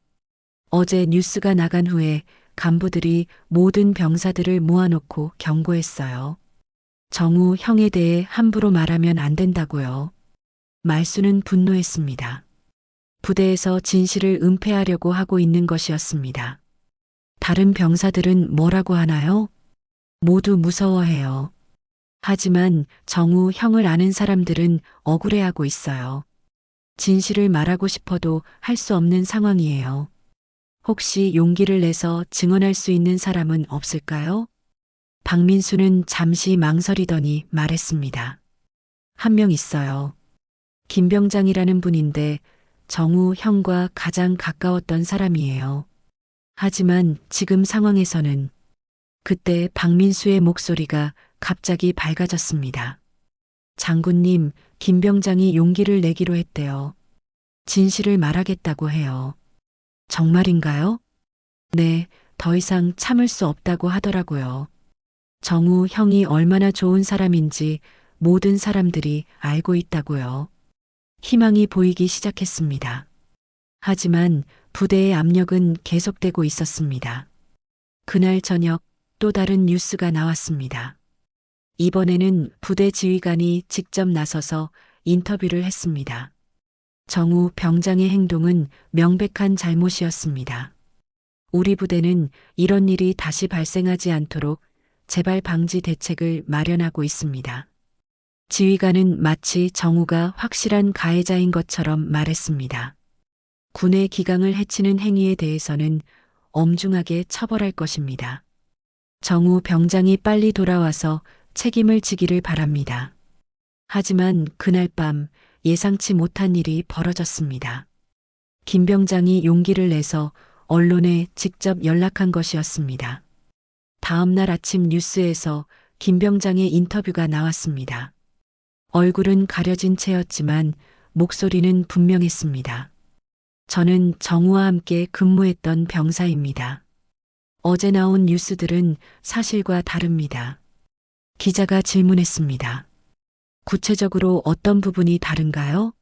어제 뉴스가 나간 후에 간부들이 모든 병사들을 모아놓고 경고했어요. 정우 형에 대해 함부로 말하면 안 된다고요. 말수는 분노했습니다. 부대에서 진실을 은폐하려고 하고 있는 것이었습니다. 다른 병사들은 뭐라고 하나요? 모두 무서워해요. 하지만 정우 형을 아는 사람들은 억울해하고 있어요. 진실을 말하고 싶어도 할 수 없는 상황이에요. 혹시 용기를 내서 증언할 수 있는 사람은 없을까요? 박민수는 잠시 망설이더니 말했습니다. 한 명 있어요. 김 병장이라는 분인데 정우 형과 가장 가까웠던 사람이에요. 하지만 지금 상황에서는 그때 박민수의 목소리가 갑자기 밝아졌습니다. 장군님, 김 병장이 용기를 내기로 했대요. 진실을 말하겠다고 해요. 정말인가요? 네, 더 이상 참을 수 없다고 하더라고요. 정우 형이 얼마나 좋은 사람인지 모든 사람들이 알고 있다고요. 희망이 보이기 시작했습니다. 하지만 부대의 압력은 계속되고 있었습니다. 그날 저녁 또 다른 뉴스가 나왔습니다. 이번에는 부대 지휘관이 직접 나서서 인터뷰를 했습니다. 정우 병장의 행동은 명백한 잘못이었습니다. 우리 부대는 이런 일이 다시 발생하지 않도록 재발 방지 대책을 마련하고 있습니다. 지휘관은 마치 정우가 확실한 가해자인 것처럼 말했습니다. 군의 기강을 해치는 행위에 대해서는 엄중하게 처벌할 것입니다. 정우 병장이 빨리 돌아와서 책임을 지기를 바랍니다. 하지만 그날 밤 예상치 못한 일이 벌어졌습니다. 김 병장이 용기를 내서 언론에 직접 연락한 것이었습니다. 다음 날 아침 뉴스에서 김 병장의 인터뷰가 나왔습니다. 얼굴은 가려진 채였지만 목소리는 분명했습니다. 저는 정우와 함께 근무했던 병사입니다. 어제 나온 뉴스들은 사실과 다릅니다. 기자가 질문했습니다. 구체적으로 어떤 부분이 다른가요?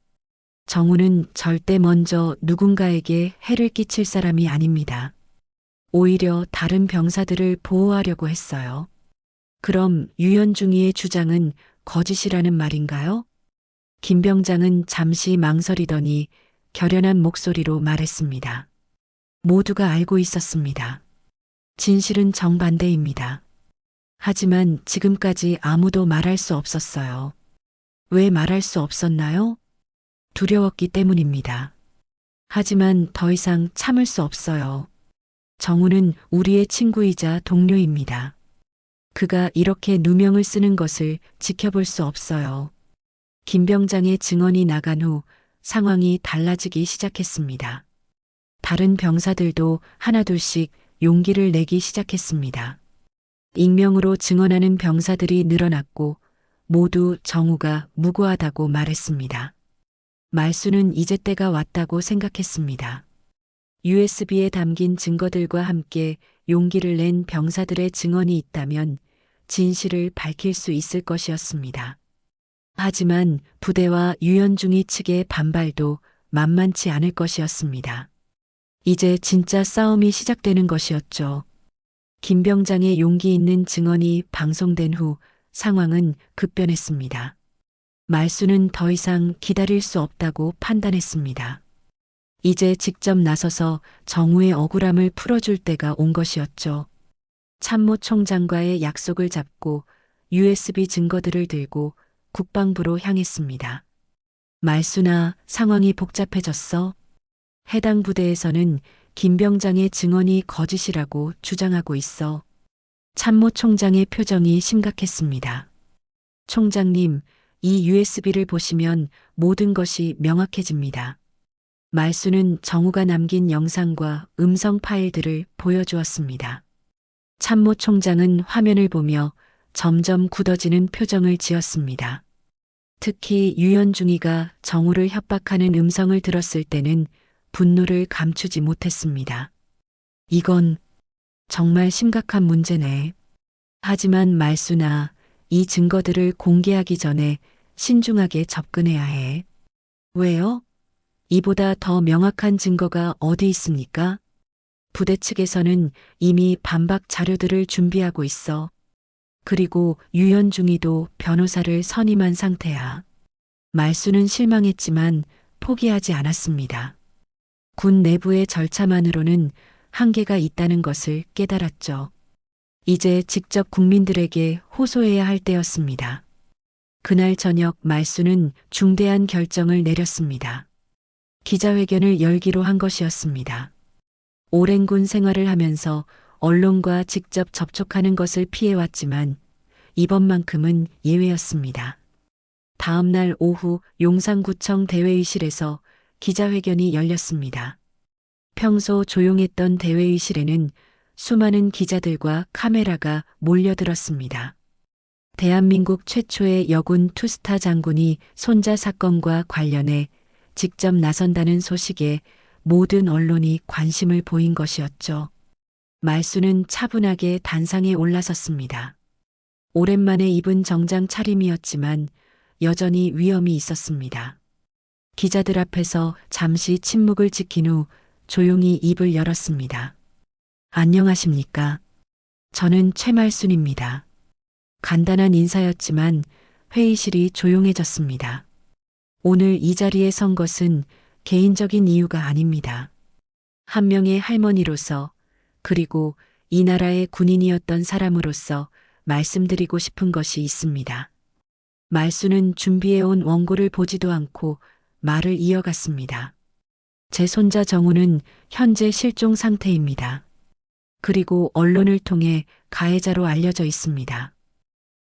정우는 절대 먼저 누군가에게 해를 끼칠 사람이 아닙니다. 오히려 다른 병사들을 보호하려고 했어요. 그럼 유연중위의 주장은 거짓이라는 말인가요? 김 병장은 잠시 망설이더니 결연한 목소리로 말했습니다. 모두가 알고 있었습니다. 진실은 정반대입니다. 하지만 지금까지 아무도 말할 수 없었어요. 왜 말할 수 없었나요? 두려웠기 때문입니다. 하지만 더 이상 참을 수 없어요. 정우는 우리의 친구이자 동료입니다. 그가 이렇게 누명을 쓰는 것을 지켜볼 수 없어요. 김 병장의 증언이 나간 후 상황이 달라지기 시작했습니다. 다른 병사들도 하나둘씩 용기를 내기 시작했습니다. 익명으로 증언하는 병사들이 늘어났고 모두 정우가 무고하다고 말했습니다. 말수는 이제 때가 왔다고 생각했습니다. USB에 담긴 증거들과 함께 용기를 낸 병사들의 증언이 있다면 진실을 밝힐 수 있을 것이었습니다. 하지만 부대와 유연중위 측의 반발도 만만치 않을 것이었습니다. 이제 진짜 싸움이 시작되는 것이었죠. 김 병장의 용기 있는 증언이 방송된 후 상황은 급변했습니다. 말수는 더 이상 기다릴 수 없다고 판단했습니다. 이제 직접 나서서 정우의 억울함을 풀어줄 때가 온 것이었죠. 참모 총장과의 약속을 잡고 USB 증거들을 들고 국방부로 향했습니다. 말수나 상황이 복잡해졌어. 해당 부대에서는 김 병장의 증언이 거짓이라고 주장하고 있어. 참모 총장의 표정이 심각했습니다. 총장님, 이 USB를 보시면 모든 것이 명확해집니다. 말수는 정우가 남긴 영상과 음성 파일들을 보여주었습니다. 참모 총장은 화면을 보며 점점 굳어지는 표정을 지었습니다. 특히 유연중위가 정우를 협박하는 음성을 들었을 때는 분노를 감추지 못했습니다. 이건 정말 심각한 문제네. 하지만 말수나 이 증거들을 공개하기 전에 신중하게 접근해야 해. 왜요? 이보다 더 명확한 증거가 어디 있습니까? 부대 측에서는 이미 반박 자료들을 준비하고 있어. 그리고 유연중위도 변호사를 선임한 상태야. 말수는 실망했지만 포기하지 않았습니다. 군 내부의 절차만으로는 한계가 있다는 것을 깨달았죠. 이제 직접 국민들에게 호소해야 할 때였습니다. 그날 저녁 말수는 중대한 결정을 내렸습니다. 기자회견을 열기로 한 것이었습니다. 오랜 군 생활을 하면서 언론과 직접 접촉하는 것을 피해왔지만 이번만큼은 예외였습니다. 다음 날 오후 용산구청 대회의실에서 기자회견이 열렸습니다. 평소 조용했던 대회의실에는 수많은 기자들과 카메라가 몰려들었습니다. 대한민국 최초의 여군 투스타 장군이 손자 사건과 관련해 직접 나선다는 소식에 모든 언론이 관심을 보인 것이었죠. 말수는 차분하게 단상에 올라섰습니다. 오랜만에 입은 정장 차림이었지만 여전히 위엄이 있었습니다. 기자들 앞에서 잠시 침묵을 지킨 후 조용히 입을 열었습니다. 안녕하십니까? 저는 최말순입니다. 간단한 인사였지만 회의실이 조용해졌습니다. 오늘 이 자리에 선 것은 개인적인 이유가 아닙니다. 한 명의 할머니로서, 그리고 이 나라의 군인이었던 사람으로서 말씀드리고 싶은 것이 있습니다. 말수는 준비해온 원고를 보지도 않고 말을 이어갔습니다. 제 손자 정우는 현재 실종 상태입니다. 그리고 언론을 통해 가해자로 알려져 있습니다.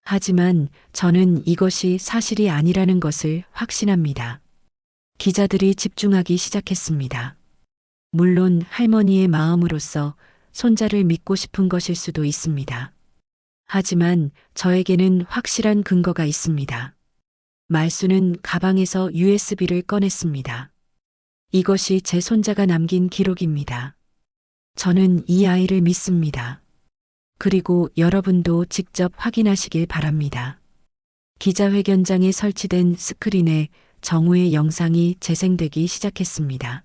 하지만 저는 이것이 사실이 아니라는 것을 확신합니다. 기자들이 집중하기 시작했습니다. 물론 할머니의 마음으로서 손자를 믿고 싶은 것일 수도 있습니다. 하지만 저에게는 확실한 근거가 있습니다. 말수는 가방에서 USB를 꺼냈습니다. 이것이 제 손자가 남긴 기록입니다. 저는 이 아이를 믿습니다. 그리고 여러분도 직접 확인하시길 바랍니다. 기자회견장에 설치된 스크린에 정우의 영상이 재생되기 시작했습니다.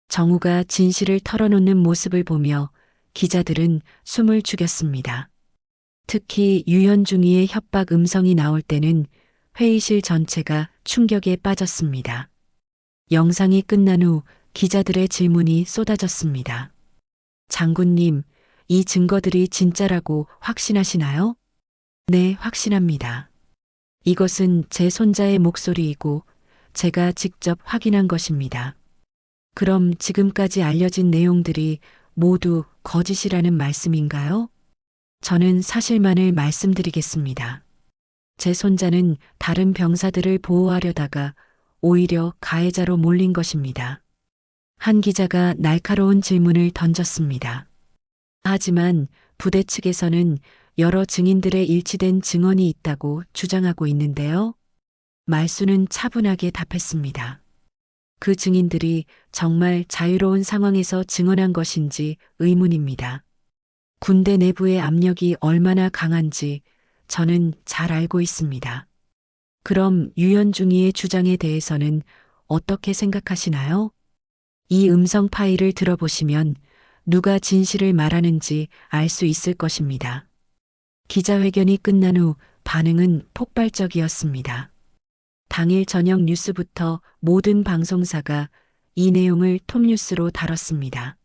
정우가 진실을 털어놓는 모습을 보며 기자들은 숨을 죽였습니다. 특히 유현중이의 협박 음성이 나올 때는 회의실 전체가 충격에 빠졌습니다. 영상이 끝난 후 기자들의 질문이 쏟아졌습니다. 장군님, 이 증거들이 진짜라고 확신하시나요? 네, 확신합니다. 이것은 제 손자의 목소리이고 제가 직접 확인한 것입니다. 그럼 지금까지 알려진 내용들이 모두 거짓이라는 말씀인가요? 저는 사실만을 말씀드리겠습니다. 제 손자는 다른 병사들을 보호하려다가 오히려 가해자로 몰린 것입니다. 한 기자가 날카로운 질문을 던졌습니다. 하지만 부대 측에서는 여러 증인들의 일치된 증언이 있다고 주장하고 있는데요. 말수는 차분하게 답했습니다. 그 증인들이 정말 자유로운 상황에서 증언한 것인지 의문입니다. 군대 내부의 압력이 얼마나 강한지 저는 잘 알고 있습니다. 그럼 유현중이의 주장에 대해서는 어떻게 생각하시나요? 이 음성 파일을 들어보시면 누가 진실을 말하는지 알 수 있을 것입니다. 기자회견이 끝난 후 반응은 폭발적이었습니다. 당일 저녁 뉴스부터 모든 방송사가 이 내용을 톱뉴스로 다뤘습니다.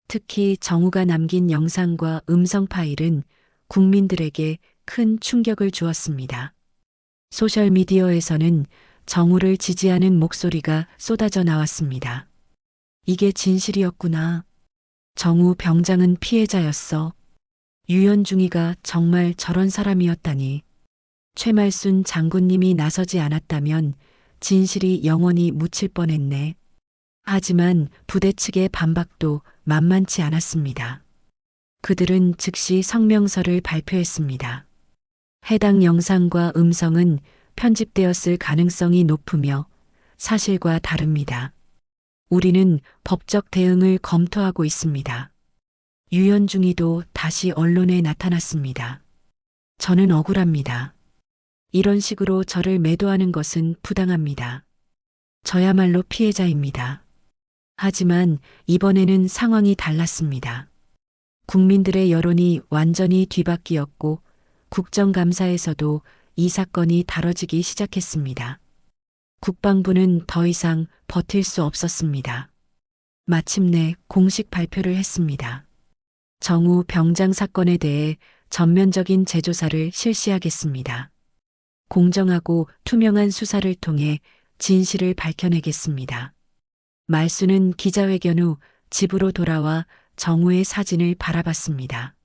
특히 정우가 남긴 영상과 음성 파일은 국민들에게 큰 충격을 주었습니다. 소셜미디어에서는 정우를 지지하는 목소리가 쏟아져 나왔습니다. 이게 진실이었구나. 정우 병장은 피해자였어. 유현중이가 정말 저런 사람이었다니. 최말순 장군님이 나서지 않았다면 진실이 영원히 묻힐 뻔했네. 하지만 부대 측의 반박도 만만치 않았습니다. 그들은 즉시 성명서를 발표했습니다. 해당 영상과 음성은 편집되었을 가능성이 높으며 사실과 다릅니다. 우리는 법적 대응을 검토하고 있습니다. 유현중이도 다시 언론에 나타났습니다. 저는 억울합니다. 이런 식으로 저를 매도하는 것은 부당합니다. 저야말로 피해자입니다. 하지만 이번에는 상황이 달랐습니다. 국민들의 여론이 완전히 뒤바뀌었고 국정감사에서도 이 사건이 다뤄지기 시작했습니다. 국방부는 더 이상 버틸 수 없었습니다. 마침내 공식 발표를 했습니다. 정우 병장 사건에 대해 전면적인 재조사를 실시하겠습니다. 공정하고 투명한 수사를 통해 진실을 밝혀내겠습니다. 말수는 기자회견 후 집으로 돌아와 정우의 사진을 바라봤습니다.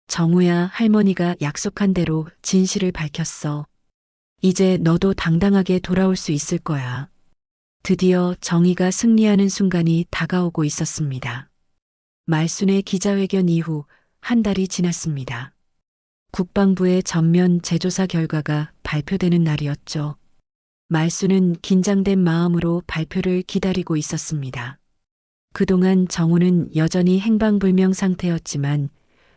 정우야, 할머니가 약속한 대로 진실을 밝혔어. 이제 너도 당당하게 돌아올 수 있을 거야. 드디어 정의가 승리하는 순간이 다가오고 있었습니다. 말순의 기자회견 이후 한 달이 지났습니다. 국방부의 전면 재조사 결과가 발표되는 날이었죠. 말순은 긴장된 마음으로 발표를 기다리고 있었습니다. 그동안 정우는 여전히 행방불명 상태였지만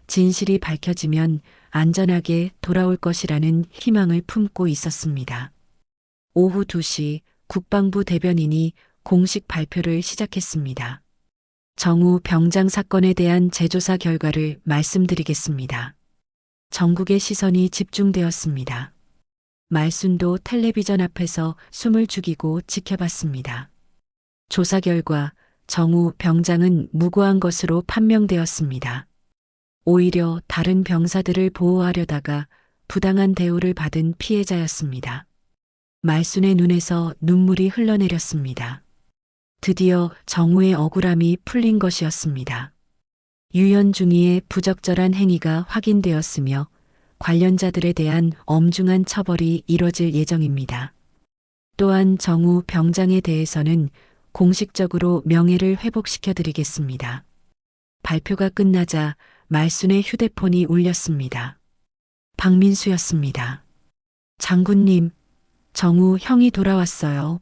진실이 밝혀지면 안전하게 돌아올 것이라는 희망을 품고 있었습니다. 오후 2시 국방부 대변인이 공식 발표를 시작했습니다. 정우 병장 사건에 대한 재조사 결과를 말씀드리겠습니다. 전국의 시선이 집중되었습니다. 말순도 텔레비전 앞에서 숨을 죽이고 지켜봤습니다. 조사 결과 정우 병장은 무고한 것으로 판명되었습니다. 오히려 다른 병사들을 보호하려다가 부당한 대우를 받은 피해자였습니다. 말순의 눈에서 눈물이 흘러내렸습니다. 드디어 정우의 억울함이 풀린 것이었습니다. 유연중위의 부적절한 행위가 확인되었으며 관련자들에 대한 엄중한 처벌이 이뤄질 예정입니다. 또한 정우 병장에 대해서는 공식적으로 명예를 회복시켜 드리겠습니다. 발표가 끝나자 말순의 휴대폰이 울렸습니다. 박민수였습니다. 장군님, 정우 형이 돌아왔어요.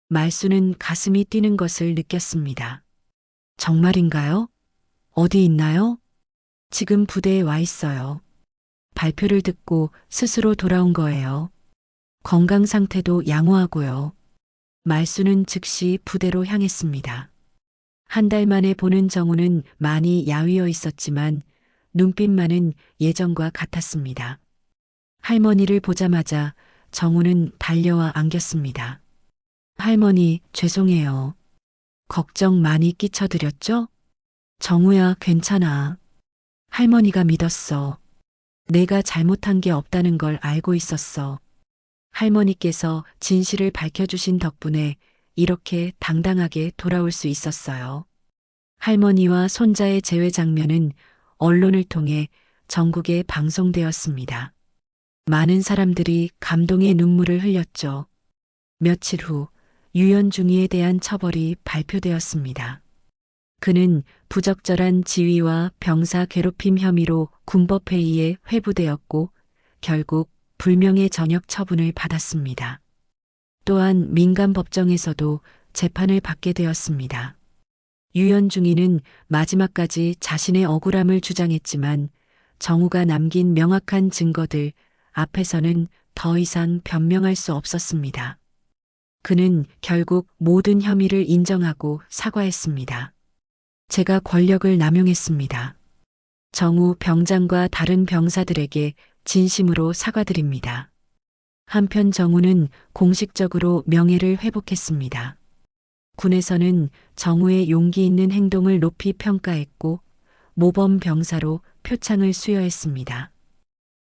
말순은 가슴이 뛰는 것을 느꼈습니다. 정말인가요? 어디 있나요? 지금 부대에 와 있어요. 발표를 듣고 스스로 돌아온 거예요. 건강 상태도 양호하고요. 말순은 즉시 부대로 향했습니다. 한 달 만에 보는 정우는 많이 야위어 있었지만 눈빛만은 예전과 같았습니다. 할머니를 보자마자 정우는 달려와 안겼습니다. 할머니, 죄송해요. 걱정 많이 끼쳐드렸죠? 정우야, 괜찮아. 할머니가 믿었어. 내가 잘못한 게 없다는 걸 알고 있었어. 할머니께서 진실을 밝혀주신 덕분에 이렇게 당당하게 돌아올 수 있었어요. 할머니와 손자의 재회 장면은 언론을 통해 전국에 방송되었습니다. 많은 사람들이 감동의 눈물을 흘렸죠. 며칠 후 유연중위에 대한 처벌이 발표되었습니다. 그는 부적절한 지휘와 병사 괴롭힘 혐의로 군법회의에 회부되었고 결국 불명예 전역 처분을 받았습니다. 또한 민간법정에서도 재판을 받게 되었습니다. 유연중위는 마지막까지 자신의 억울함을 주장했지만 정우가 남긴 명확한 증거들 앞에서는 더 이상 변명할 수 없었습니다. 그는 결국 모든 혐의를 인정하고 사과했습니다. 제가 권력을 남용했습니다. 정우 병장과 다른 병사들에게 진심으로 사과드립니다. 한편 정우는 공식적으로 명예를 회복했습니다. 군에서는 정우의 용기 있는 행동을 높이 평가했고 모범 병사로 표창을 수여했습니다.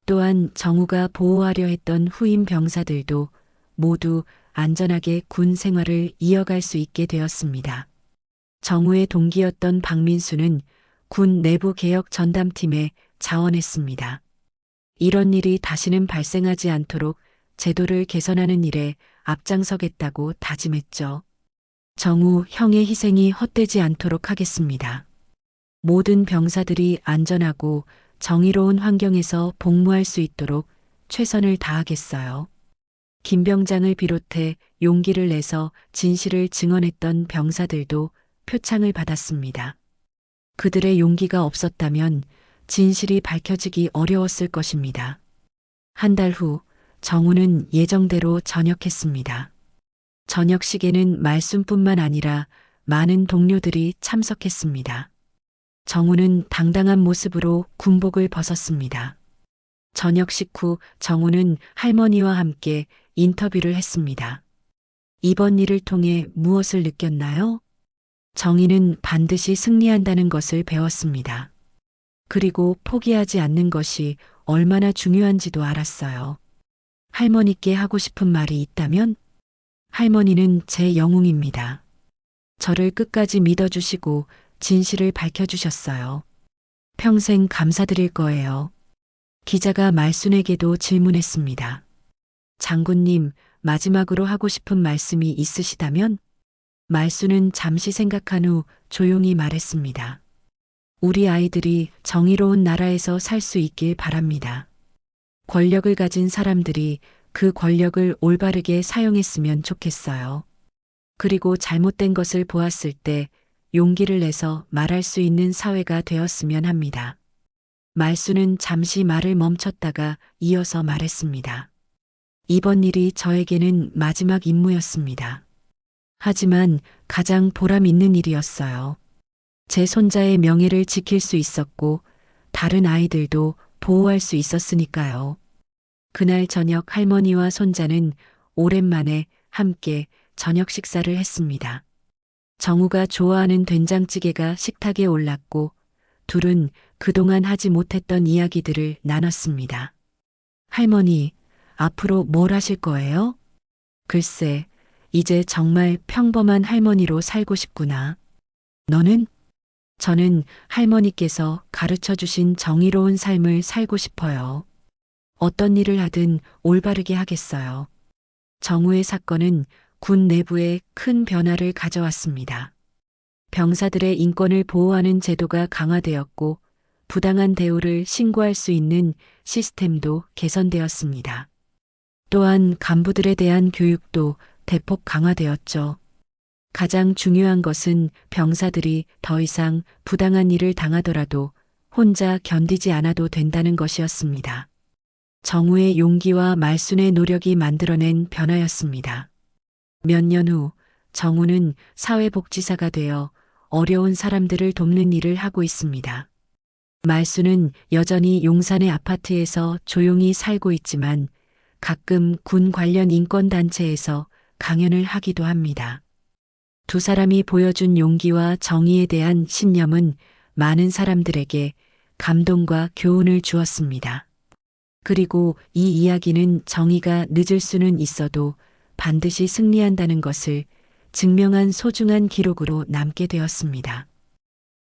또한 정우가 보호하려 했던 후임 병사들도 모두 안전하게 군 생활을 이어갈 수 있게 되었습니다. 정우의 동기였던 박민수는 군 내부 개혁 전담팀에 자원했습니다. 이런 일이 다시는 발생하지 않도록 제도를 개선하는 일에 앞장서겠다고 다짐했죠. 정우 형의 희생이 헛되지 않도록 하겠습니다. 모든 병사들이 안전하고 정의로운 환경에서 복무할 수 있도록 최선을 다하겠어요. 김 병장을 비롯해 용기를 내서 진실을 증언했던 병사들도 표창을 받았습니다. 그들의 용기가 없었다면 진실이 밝혀지기 어려웠을 것입니다. 한 달 후 정우는 예정대로 전역했습니다. 전역식에는 말순뿐만 아니라 많은 동료들이 참석했습니다. 정우는 당당한 모습으로 군복을 벗었습니다. 전역식 후 정우는 할머니와 함께 인터뷰를 했습니다. 이번 일을 통해 무엇을 느꼈나요? 정의는 반드시 승리한다는 것을 배웠습니다. 그리고 포기하지 않는 것이 얼마나 중요한지도 알았어요. 할머니께 하고 싶은 말이 있다면? 할머니는 제 영웅입니다. 저를 끝까지 믿어주시고 진실을 밝혀주셨어요. 평생 감사드릴 거예요. 기자가 말순에게도 질문했습니다. 장군님, 마지막으로 하고 싶은 말씀이 있으시다면? 말순은 잠시 생각한 후 조용히 말했습니다. 우리 아이들이 정의로운 나라에서 살 수 있길 바랍니다. 권력을 가진 사람들이 그 권력을 올바르게 사용했으면 좋겠어요. 그리고 잘못된 것을 보았을 때 용기를 내서 말할 수 있는 사회가 되었으면 합니다. 말순은 잠시 말을 멈췄다가 이어서 말했습니다. 이번 일이 저에게는 마지막 임무였습니다. 하지만 가장 보람 있는 일이었어요. 제 손자의 명예를 지킬 수 있었고 다른 아이들도 보호할 수 있었으니까요. 그날 저녁 할머니와 손자는 오랜만에 함께 저녁 식사를 했습니다. 정우가 좋아하는 된장찌개가 식탁에 올랐고 둘은 그동안 하지 못했던 이야기들을 나눴습니다. 할머니, 앞으로 뭘 하실 거예요? 글쎄, 이제 정말 평범한 할머니로 살고 싶구나. 너는? 저는 할머니께서 가르쳐 주신 정의로운 삶을 살고 싶어요. 어떤 일을 하든 올바르게 하겠어요. 정우의 사건은 군 내부에 큰 변화를 가져왔습니다. 병사들의 인권을 보호하는 제도가 강화되었고 부당한 대우를 신고할 수 있는 시스템도 개선되었습니다. 또한 간부들에 대한 교육도 대폭 강화되었죠. 가장 중요한 것은 병사들이 더 이상 부당한 일을 당하더라도 혼자 견디지 않아도 된다는 것이었습니다. 정우의 용기와 말순의 노력이 만들어낸 변화였습니다. 몇 년 후 정우는 사회복지사가 되어 어려운 사람들을 돕는 일을 하고 있습니다. 말순은 여전히 용산의 아파트에서 조용히 살고 있지만 가끔 군 관련 인권단체에서 강연을 하기도 합니다. 두 사람이 보여준 용기와 정의에 대한 신념은 많은 사람들에게 감동과 교훈을 주었습니다. 그리고 이 이야기는 정의가 늦을 수는 있어도 반드시 승리한다는 것을 증명한 소중한 기록으로 남게 되었습니다.